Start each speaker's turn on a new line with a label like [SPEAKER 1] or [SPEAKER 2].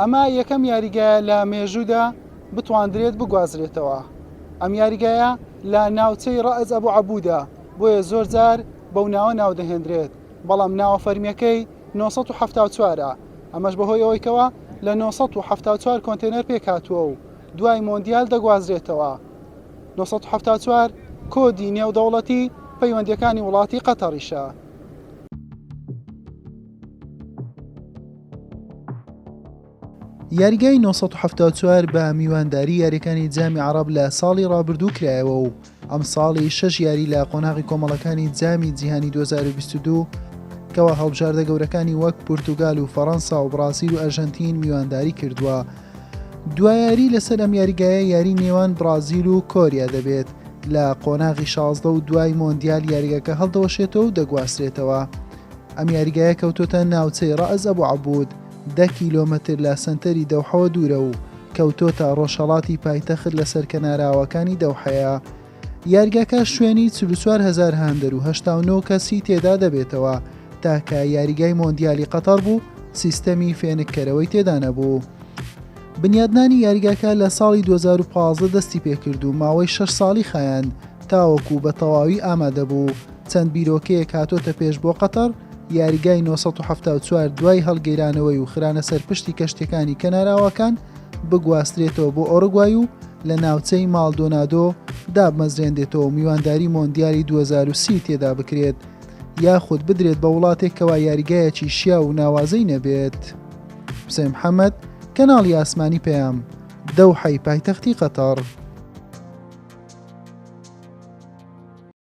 [SPEAKER 1] ئەمە یەکەم یاریگایە لە مێژوودا بتواندرێت بگوازرێتەوە. ئەم یاریگایە لە ناوچەی ڕائز ئەبوو عەبوودا، بۆیە زۆر جار بەو ناوە ناو دەهێنرێت، بەڵام ناوە فەرمیەکەی 974ە. ئەمەش بەهۆی ئەوەی کەوە لە 974 کۆنتێنەر پێک هاتووە و دوای مۆندیال دەگوازرێتەوە. 974 کۆدی نێودەوڵەتی پەیوەندیەکانی وڵاتی قەتەریشە.
[SPEAKER 2] یاریگای 974 بە میوانداری یاریەکانی جامی عەرەب لە ساڵی ڕابردوو کرایەوە و ئەم ساڵی 6 یاری لە قۆناغی کۆمەڵەکانی جامی جیهانی 2022 کەوا هەڵبژاردە گەورەکانی وەک پورتوگال و فەڕەنسا و برازیل و ئەرژەنتین میوانداری کردووە. دوای یاری لەسەر ئەم یاریگایە یاری نێوان برازیل و کۆریا دەبێت لە قۆناغی 16 و دوای مۆندیال یاریگەکە هەڵدەوەشێتەوە و دەگواسترێتەوە. ئەم یاریگایە کەوتۆتە ناوچەی ڕائز ئەبوو عەبوود 10 کیلۆمەتر لە سنتەری دەوحەوە دوورە و کەوتۆتە ڕۆژهەڵاتی پایتەخت لەسەر کەناراوەکانی دەوحەیە. یاریگاکە شوێنی 44,000 هاندەر و 89 کەسی تێدا دەبێتەوە تاکە یاریگای مۆندیالی قەتەر بوو سیستەمی فێنکەرەوەی تێدا نەبوو. بنیادنانی یاریگاکە لە ساڵی 2015 دەستی پێکرد و ماوەی 6 ساڵی خایاند تاوەکو بە تەواوی ئامادە بوو. چەند بیرۆکەیەک هاتۆتە پێش بۆ قەتەر. یاریگای 974 دوای هەڵگەیرانەوەی و خرانە سەرپشتی کەشتەکانی کەناراوەکان بگواسترێتەوە بۆ ئۆروگوای و لە ناوچەی مالدۆنادۆ دابمەزرێندێتەوە و میوانداری مۆندیالی 2030 تێدا بکرێت یاخود بدرێت بە وڵاتێکەوە یاریگایەکی شیا و ناوازەی نەبێت. حوسێن محەممەد، کەناڵی ئاسمانی پەیام، دەوحەی پایتەختی قەتەر.